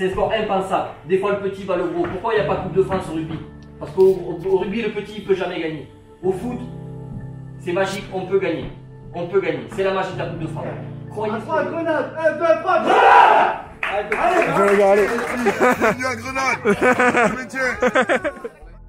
C'est un sport impensable. Des fois, le petit bat le gros. Pourquoi il n'y a pas de Coupe de France au rugby? Parce qu'au rugby, le petit, il ne peut jamais gagner. Au foot, c'est magique, on peut gagner. On peut gagner. C'est la magie de la Coupe de France. Croyez. Grenade, 1, 2, 3, allez, bienvenue à Grenade.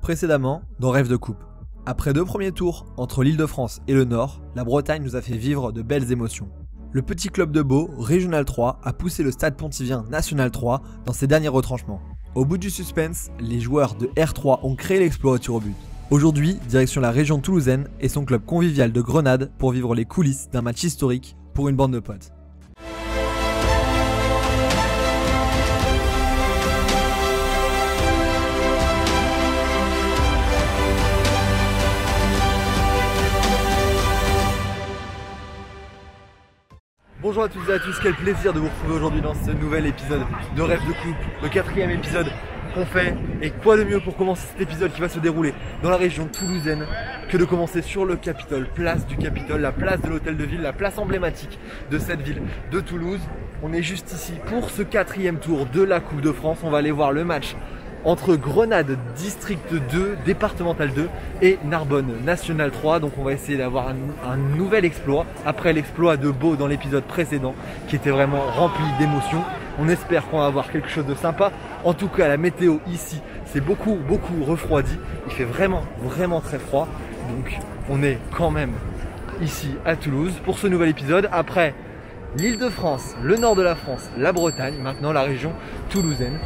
Précédemment, dans Rêve de Coupe. Après 2 premiers tours entre l'Île-de-France et le Nord, la Bretagne nous a fait vivre de belles émotions. Le petit club de Beau, Régional 3, a poussé le Stade Pontivien National 3 dans ses derniers retranchements. Au bout du suspense, les joueurs de R3 ont créé l'exploit au tir au but. Aujourd'hui, direction la région toulousaine et son club convivial de Grenade pour vivre les coulisses d'un match historique pour une bande de potes. Bonjour à toutes et à tous, quel plaisir de vous retrouver aujourd'hui dans ce nouvel épisode de Rêve de Coupe, le 4e épisode qu'on fait. Et quoi de mieux pour commencer cet épisode qui va se dérouler dans la région toulousaine que de commencer sur le Capitole, place du Capitole, la place de l'hôtel de ville, la place emblématique de cette ville de Toulouse. On est juste ici pour ce 4e tour de la Coupe de France. On va aller voir le match entre Grenade District 2, Départemental 2 et Narbonne National 3. Donc on va essayer d'avoir un nouvel exploit après l'exploit de Beau dans l'épisode précédent qui était vraiment rempli d'émotions. On espère qu'on va avoir quelque chose de sympa. En tout cas, la météo ici, c'est beaucoup refroidi. Il fait vraiment très froid. Donc on est quand même ici à Toulouse pour ce nouvel épisode. Après l'Île-de-France, le nord de la France, la Bretagne, maintenant la région toulousaine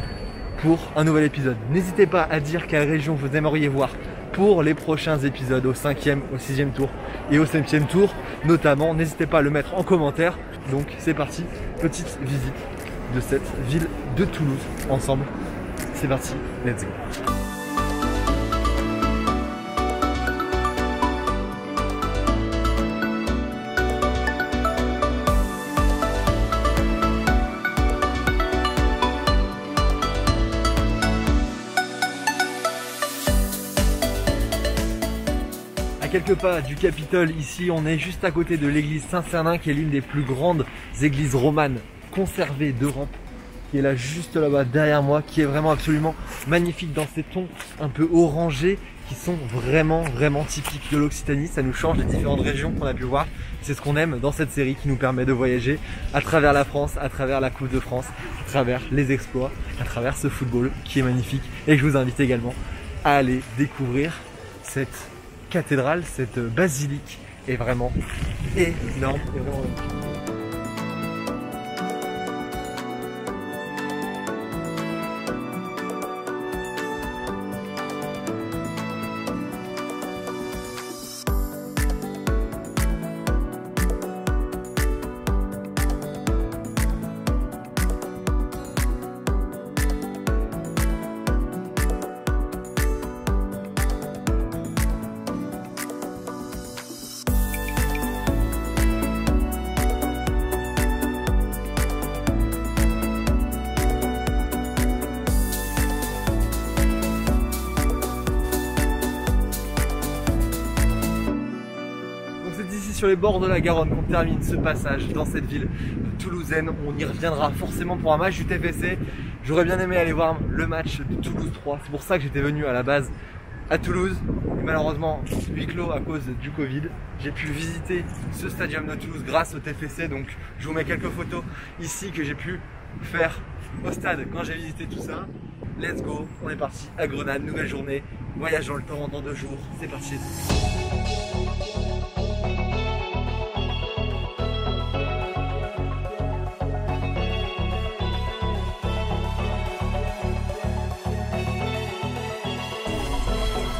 pour un nouvel épisode. N'hésitez pas à dire quelle région vous aimeriez voir pour les prochains épisodes au 5e, au 6e tour et au 7e tour notamment. N'hésitez pas à le mettre en commentaire. Donc c'est parti, petite visite de cette ville de Toulouse ensemble. C'est parti, let's go. À quelques pas du Capitole, ici on est juste à côté de l'église Saint-Cernin qui est l'une des plus grandes églises romanes conservées d'Europe, qui est là juste là-bas derrière moi, qui est vraiment absolument magnifique dans ces tons un peu orangés qui sont vraiment typiques de l'Occitanie. Ça nous change des différentes régions qu'on a pu voir. C'est ce qu'on aime dans cette série qui nous permet de voyager à travers la France, à travers la Coupe de France, à travers les exploits, à travers ce football qui est magnifique. Et je vous invite également à aller découvrir cette cathédrale, cette basilique est vraiment énorme. Sur les bords de la Garonne qu'on termine ce passage dans cette ville toulousaine. On y reviendra forcément pour un match du TFC. J'aurais bien aimé aller voir le match de Toulouse 3. C'est pour ça que j'étais venu à la base à Toulouse. Malheureusement, huis clos à cause du Covid. J'ai pu visiter ce stadium de Toulouse grâce au TFC. Donc je vous mets quelques photos ici que j'ai pu faire au stade quand j'ai visité tout ça. Let's go, on est parti à Grenade, nouvelle journée. Voyage dans le temps dans 2 jours. C'est parti.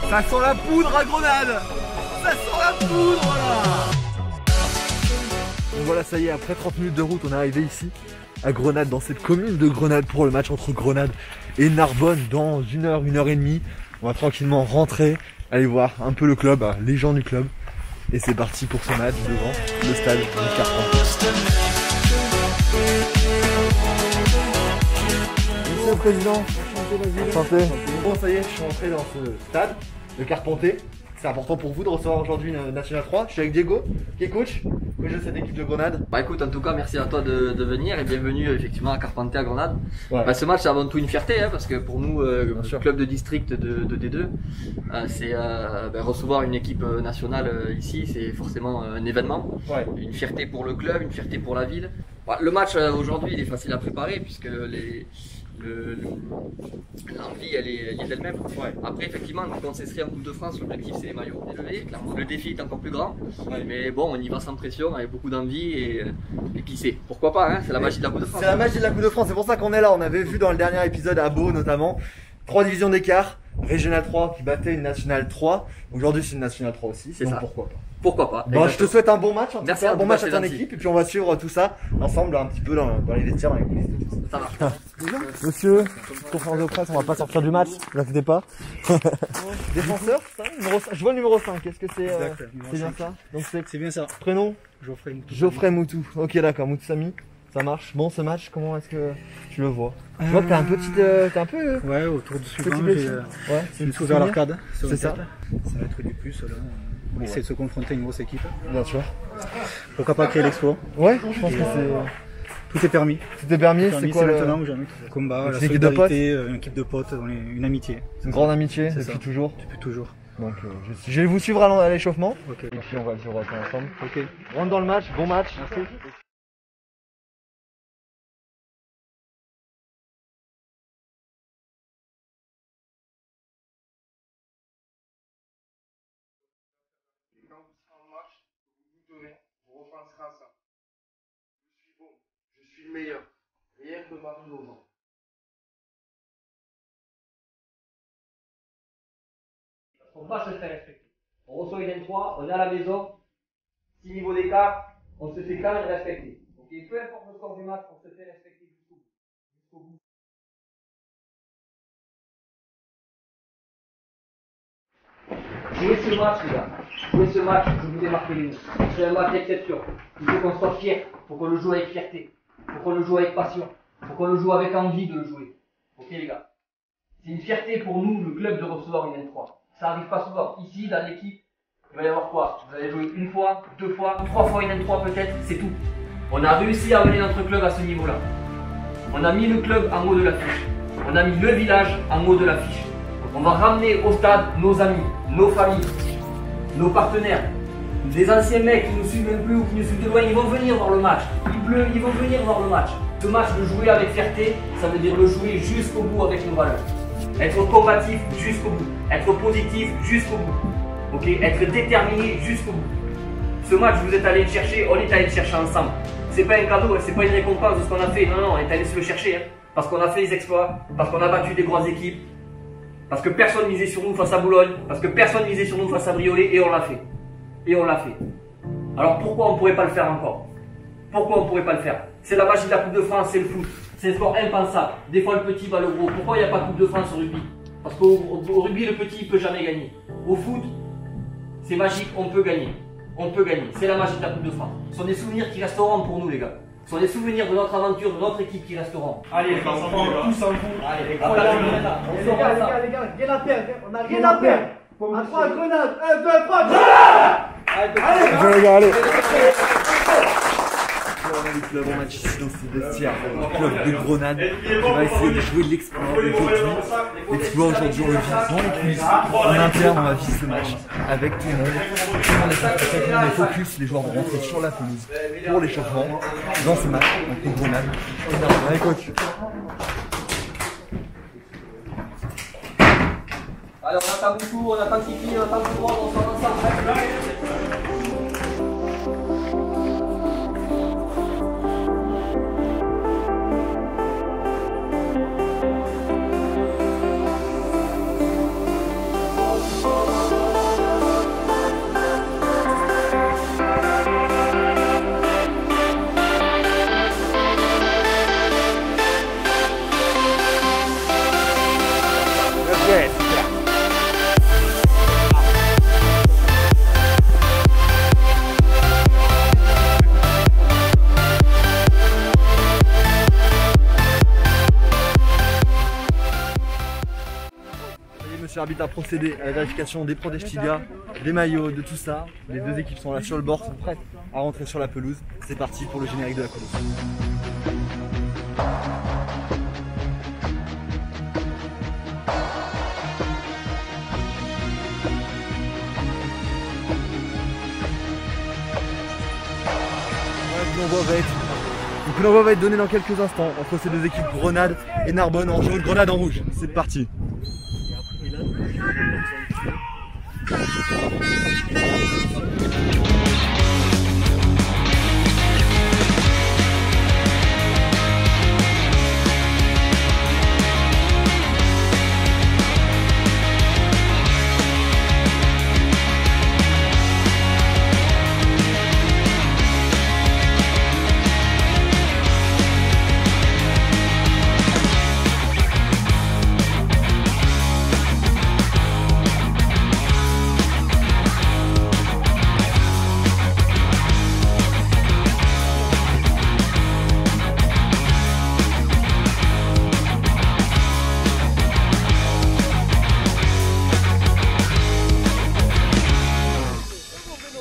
Ça sent la poudre à Grenade. Ça sent la poudre, voilà. Donc voilà, ça y est, après 30 minutes de route, on est arrivé ici, à Grenade, dans cette commune de Grenade, pour le match entre Grenade et Narbonne, dans 1 heure, 1 heure et demie. On va tranquillement rentrer, aller voir un peu le club, les gens du club. Et c'est parti pour ce match devant le stade du Carpentier. Monsieur le Président, santé. Bon, ça y est, je suis rentré dans ce stade de Carpentier. c'est important pour vous de recevoir aujourd'hui une National 3. Je suis avec Diego, qui est coach de cette équipe de Grenade. Bah écoute, en tout cas, merci à toi de venir et bienvenue effectivement à Carpenter à Grenade. Ouais. Bah, ce match c'est avant tout une fierté parce que pour nous, club de district de D2, c'est recevoir une équipe nationale ici, c'est forcément un événement. Ouais. Une fierté pour le club, une fierté pour la ville. Bah, le match aujourd'hui il est facile à préparer puisque l'envie elle est d'elle-même. Ouais. Après effectivement quand on s'inscrit en Coupe de France, l'objectif c'est les maillots élevés, clairement. Le défi est encore plus grand, mais bon on y va sans pression avec beaucoup d'envie et qui sait, pourquoi pas, hein, c'est la magie de la Coupe de France. C'est la magie de la Coupe de France, c'est pour ça qu'on est là. On avait vu dans le dernier épisode à Beau notamment 3 divisions d'écart, Régional 3 qui battait une National 3. Aujourd'hui c'est une National 3 aussi, C'est donc ça. pourquoi pas. Pourquoi pas. Bon, je te souhaite un bon match, en tout Merci cas, à un bon vous, match à c'est ton gentil. équipe et puis on va suivre tout ça ensemble un petit peu dans les vestiaires, dans les coulisses. Ça marche. Monsieur, conférence de presse, on va pas sortir du match, ne vous inquiétez pas. Défenseur, c'est ça numéro 5. Je vois le numéro 5, est-ce que c'est c'est bien ça? Donc C'est bien ça. prénom Geoffrey Moutou. Geoffrey Moutou. Ok d'accord, Moutou Samy, ça marche. Bon ce match, comment est-ce que tu le vois? Je vois que t'as un petit, t'es un peu Ouais, autour du suivant, petit j'ai blessure. Ouais, je me suis ouvert l'arcade. sur C'est la ça. tête. Ça va être du plus là. On essaie de se confronter à une grosse équipe. Bien sûr. Pourquoi pas créer l'exploit? Ouais, je pense que Tout est permis. c'était permis, c'est quoi maintenant le... ou jamais. Le combat, la C'est une équipe de solidarité, une équipe de potes, une amitié. une grande amitié C'est depuis ça. toujours. Depuis toujours. Donc je vais vous suivre à l'échauffement Ok. et puis on va le suivre ensemble. Ok. On rentre dans le match, bon match. Merci. Quand vous serez en match, vous douterez, vous repenserez à ça. Je suis bon, je suis le meilleur. Rien ne peut m'arriver aux gens. On va se faire respecter. On reçoit une N3, on est à la maison, 6 niveaux d'écart, on se fait quand même respecter. Ok, peu importe le score du match, on se fait respecter jusqu'au bout. Jusqu'au bout. Jouez ce match, les gars. Jouez ce match, je vous ai marqué les mots. C'est un match d'exception. Il faut qu'on soit fier. Il faut qu'on le joue avec fierté. Il faut qu'on le joue avec passion. Il faut qu'on le joue avec envie de le jouer. Ok, les gars. C'est une fierté pour nous, le club, de recevoir une N3. Ça arrive pas souvent. Ici, dans l'équipe, il va y avoir quoi? Vous allez jouer une fois, 2 fois, 3 fois une N3 peut-être, c'est tout. On a réussi à amener notre club à ce niveau-là. On a mis le club en haut de l'affiche. On a mis le village en haut de l'affiche. On va ramener au stade nos amis, nos familles, nos partenaires. Les anciens mecs qui nous suivent même plus ou qui nous suivent de loin, ils vont venir voir le match. Il pleut, ils vont venir voir le match. Ce match, le jouer avec fierté, ça veut dire le jouer jusqu'au bout avec nos valeurs. Être combatif jusqu'au bout. Être positif jusqu'au bout. Ok, être déterminé jusqu'au bout. Ce match, vous êtes allé le chercher, on est allé le chercher ensemble. C'est pas un cadeau, c'est pas une récompense de ce qu'on a fait. Non, non, on est allé se le chercher. Hein. Parce qu'on a fait les exploits, parce qu'on a battu des grosses équipes, parce que personne misait sur nous face à Boulogne, parce que personne misait sur nous face à Briolet, et on l'a fait. Et on l'a fait. Alors pourquoi on ne pourrait pas le faire encore? Pourquoi on ne pourrait pas le faire? C'est la magie de la Coupe de France, c'est le foot. C'est un sport impensable. Des fois le petit bat le gros. Pourquoi il n'y a pas de Coupe de France au rugby? Parce qu'au rugby, le petit ne peut jamais gagner. Au foot, c'est magique, on peut gagner. On peut gagner. C'est la magie de la Coupe de France. Ce sont des souvenirs qui resteront pour nous, les gars. Ce sont des souvenirs de notre aventure, de notre équipe qui resteront. Allez, les gars, on prend tous en vous. Allez, les gars, rien à perdre, on a rien à perdre. À 3 grenades, 1, 2, 3, Allez, les gars, allez. On a vécu l'avant-match ici dans ce vestiaire, le club de Grenade qui va essayer de jouer de l'exploit aujourd'hui. L'exploit aujourd'hui, on le vit dans les coulisses. En interne, on va vivre ce match avec tout le monde. Tout le monde est focus, les joueurs vont rentrer sur la pelouse pour l'échauffement dans ce match contre Grenade. Allez coach. Alors on attend beaucoup, on attend Tipeee, on attend tout le monde, on s'en ensemble. l'arbitre a procédé à la vérification des protège-tibias, des maillots, de tout ça. Les deux équipes sont là sur le bord, sont prêtes à rentrer sur la pelouse. C'est parti pour le générique de la pelouse. Le coup d'envoi va être donné dans quelques instants entre ces deux équipes, Grenade et Narbonne en jaune, Grenade en rouge. C'est parti.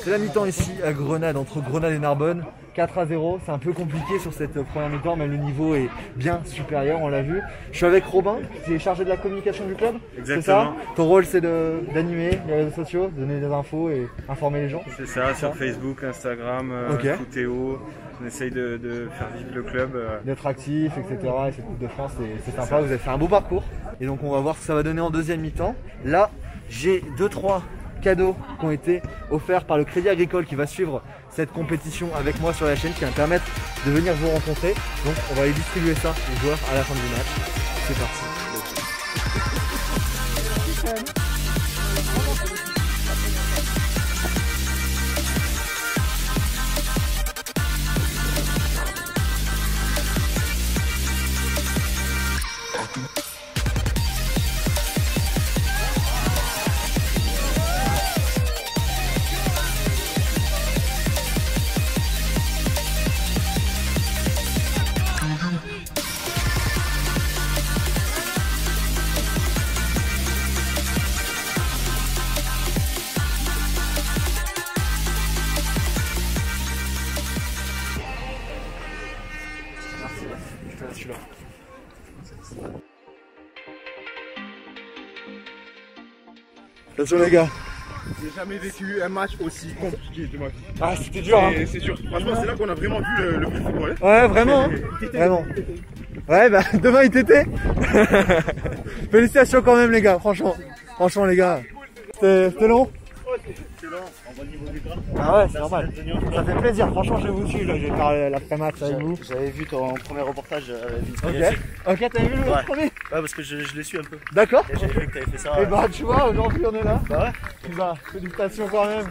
C'est la mi-temps ici à Grenade, entre Grenade et Narbonne, 4-0, c'est un peu compliqué sur cette première mi-temps, mais le niveau est bien supérieur, on l'a vu. Je suis avec Robin, qui est chargé de la communication du club. Exactement. C'est ça. Ton rôle c'est d'animer les réseaux sociaux, donner des infos et informer les gens. C'est ça, sur Facebook, Instagram, Footéo, on essaye de faire vivre le club. D'être actif, etc. Et cette Coupe de France, c'est sympa, vous avez fait un beau parcours. Et donc on va voir ce que ça va donner en deuxième mi-temps. Là, j'ai 2-3 cadeaux qui ont été offerts par le Crédit Agricole qui va suivre cette compétition avec moi sur la chaîne, qui va me permettre de venir vous rencontrer. Donc on va aller distribuer ça aux joueurs à la fin du match. C'est parti. Attention les gars. J'ai jamais vécu un match aussi compliqué de ma vie. Ah c'était dur hein. C'est sûr. Franchement c'est là qu'on a vraiment vu le vrai football. Ouais vraiment hein. Vraiment. Ouais bah demain il t'était. Félicitations quand même les gars, franchement. Franchement les gars. C'était long. Ah ouais, c'est normal. Ça fait plaisir, franchement je vais vous suivre, je vais faire l'après-match avec vous. J'avais vu ton premier reportage. Ok, t'avais vu le premier? Ouais, parce que je l'ai su un peu. D'accord. Et j'ai vu que t'avais fait ça. Et bah tu vois, aujourd'hui on est là. Bah ouais. Bah, félicitations quand même.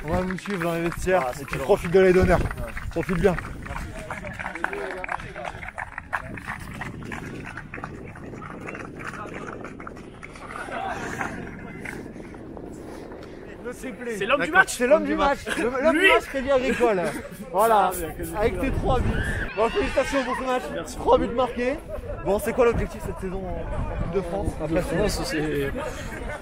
On va vous suivre dans les vestiaires. Ah, et tu profites de l'aide d'honneur. Profite bien. C'est l'homme du match. C'est l'homme du match. L'homme du match Crédit Agricole. Voilà, avec tes 3 buts. Bon, félicitations pour ce match. Merci. 3 buts marqués. Bon, c'est quoi l'objectif cette saison en Coupe de France? La France, c'est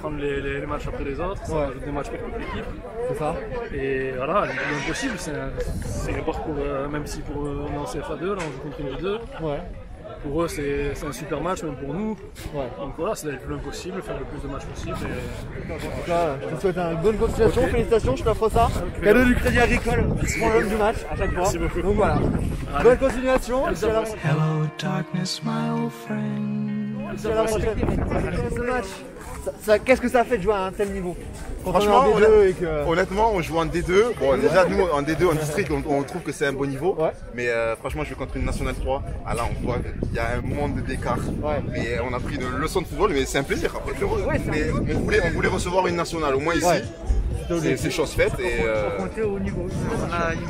prendre les matchs après les autres, ça rajoute des matchs pour toute l'équipe. C'est ça. Et voilà, l'impossible, c'est un parcours, même si pour on est en CFA2, là on joue contre une 2. Ouais. Pour eux, c'est un super match, même pour nous. Ouais. Donc voilà, c'est d'aller le plus loin possible, faire le plus de matchs possible. Et... En tout cas, je te souhaite une bonne continuation. Okay. Félicitations, je t'offre ça. Okay. Cadeau du Crédit Agricole pour l'homme du match à chaque fois. Merci beaucoup. Donc voilà. Allez. Bonne continuation. Hello darkness, my old friend. À la prochaine. Ce match, qu'est-ce que ça fait de jouer à un tel niveau? Franchement, honnêtement, on joue en D2. Bon, déjà, nous, en D2, en district, on trouve que c'est un bon niveau. Ouais. Mais franchement, jouer contre une nationale 3, là, on voit qu'il y a un monde d'écart. Ouais. Mais on a pris une leçon de football, mais c'est un plaisir. Après, mais on voulait recevoir une nationale, au moins ici. Ouais. C'est chose faite. Et confronté au niveau. On a une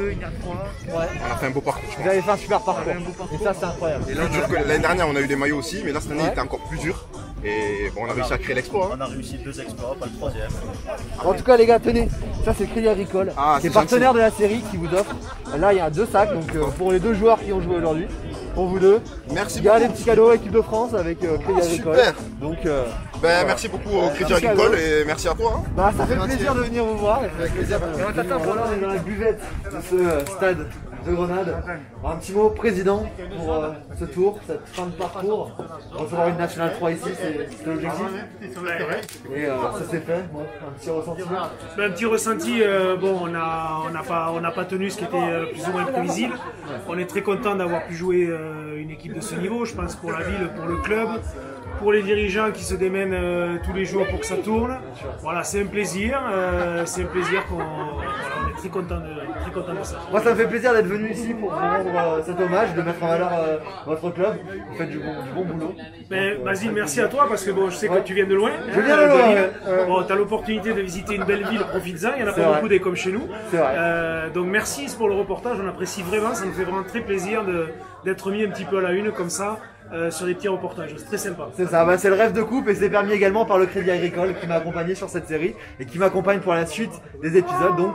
R2, une R3. Ouais. On a fait un beau parcours. Vous avez fait un super parcours. Et ça, c'est incroyable. Et l'année dernière, on a eu des maillots aussi, mais là, cette année, il était encore plus dur. Et bon, on a réussi à créer l'exploit. On a réussi 2 exploits, pas le 3e. En tout cas, les gars, tenez, ça c'est le Crédit Agricole, qui est partenaire de la série, qui vous offre. Là, il y a 2 sacs, donc pour les 2 joueurs qui ont joué aujourd'hui. pour vous deux. Merci Il y a beaucoup. des petits cadeaux équipe de France avec Crédit Agricole. Super. Donc, Ben, merci beaucoup au Crédit Agricole et merci à toi. Hein. bah, ça fait plaisir de venir vous voir. Et avec plaisir. On est dans la buvette de ce stade de Grenade. Un petit mot, président, pour ce tour, cette fin de parcours. Recevoir une Nationale 3 ici, c'est l'objectif. Et ça s'est fait. Bon, un petit ressenti. Un petit ressenti, bon, on n'a pas tenu ce qui était plus ou moins prévisible. On est très content d'avoir pu jouer une équipe de ce niveau, je pense, pour la ville, pour le club, pour les dirigeants qui se démènent tous les jours pour que ça tourne. Voilà, c'est un plaisir qu'on on est très content de ça. Moi, ça me fait plaisir d'être venu ici pour vous rendre cet hommage, de mettre en valeur votre club. Vous faites du bon boulot. Mais Basile, merci à toi parce que bon, je sais que tu viens de loin. Je viens de loin. Bon, tu as l'opportunité de visiter une belle ville, profites-en. Il n'y en a C'est pas vrai. beaucoup des comme chez nous. C'est vrai. Donc merci pour le reportage, on apprécie vraiment. Ça nous fait vraiment très plaisir d'être mis un petit peu à la une comme ça. Sur des petits reportages, c'est très sympa. C'est ça, bah, c'est le rêve de coupe et c'est permis également par le Crédit Agricole qui m'a accompagné sur cette série et qui m'accompagne pour la suite des épisodes. Donc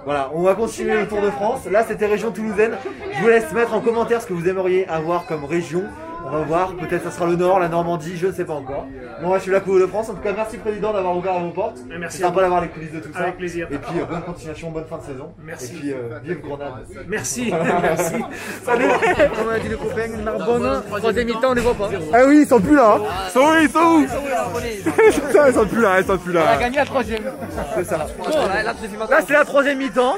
voilà, on va continuer le Tour de France. Là, c'était région toulousaine. Je vous laisse mettre en commentaire ce que vous aimeriez avoir comme région. On va voir, peut-être ça sera le Nord, la Normandie, je ne sais pas encore. Bon, moi je suis la Coupe de France. En tout cas, merci Président d'avoir ouvert vos portes. Merci. C'est sympa d'avoir les coulisses de tout ça. Avec plaisir. Et puis bonne continuation, bonne fin de saison. Merci. Et puis vive Grenade. Merci. Merci. Salut. On a dit les copains, Narbonne, troisième mi-temps, on les voit pas. Ah oui, ils sont plus là. Ils sont où? Ils sont où? Ils sont plus là, ils sont plus là. On a gagné la troisième. C'est ça. Là, Là, c'est la troisième mi-temps.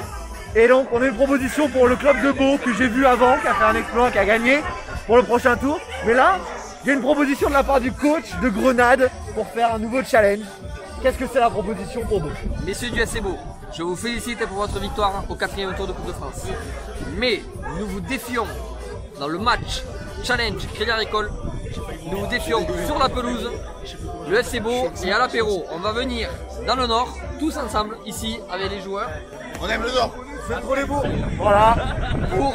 Et donc, on a une proposition pour le club de Beau que j'ai vu avant, qui a fait un exploit, qui a gagné pour le prochain tour. Mais là, il y a une proposition de la part du coach de Grenade pour faire un nouveau challenge. Qu'est-ce que c'est la proposition pour Beau? Messieurs du SC Beau, je vous félicite pour votre victoire au 4e tour de Coupe de France. Mais nous vous défions dans le match Challenge Crédit Agricole. Nous vous défions sur la pelouse, le SC Beau et à l'apéro. On va venir dans le Nord, tous ensemble, ici, avec les joueurs. On aime le Nord. C'est trop les beaux. Voilà. Pour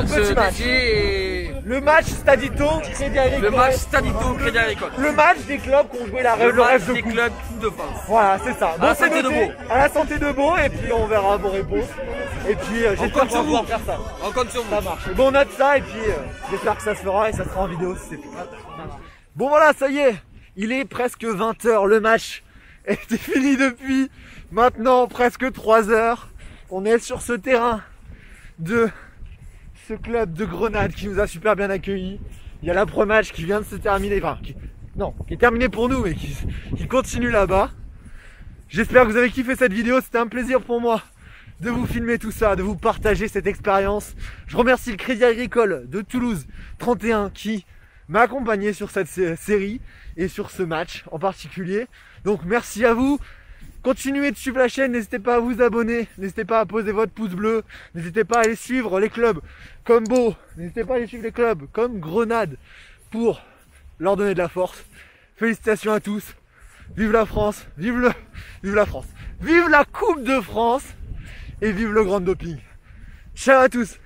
petit se match. défier et Le match Stadito Crédit Agricole. le match Stadito Crédit Agricole. Le match des clubs qui ont joué le rêve de des coupe. clubs Coupe de France. Voilà, c'est ça. À la c'est santé de noté. Beau. À la santé de Beau, et puis on verra vos réponses. Et puis j'espère compte qu'on va sur pouvoir vous. faire ça. On compte sur vous. Ça marche. Bon, on note ça et puis j'espère que ça se fera et ça sera en vidéo si c'est plus. Bon voilà, ça y est, il est presque 20 h. Le match était fini depuis maintenant presque 3 heures. On est sur ce terrain de ce club de Grenade qui nous a super bien accueillis. Il y a l'après-match qui vient de se terminer, enfin qui est terminé pour nous mais qui continue là-bas. J'espère que vous avez kiffé cette vidéo, c'était un plaisir pour moi de vous filmer tout ça, de vous partager cette expérience. Je remercie le Crédit Agricole de Toulouse 31 qui m'a accompagné sur cette série et sur ce match en particulier. Donc merci à vous. Continuez de suivre la chaîne, n'hésitez pas à vous abonner, n'hésitez pas à poser votre pouce bleu, n'hésitez pas à aller suivre les clubs comme Beau, n'hésitez pas à aller suivre les clubs comme Grenade pour leur donner de la force. Félicitations à tous, vive la France, vive la France, vive la Coupe de France et vive le Grand Doping. Ciao à tous.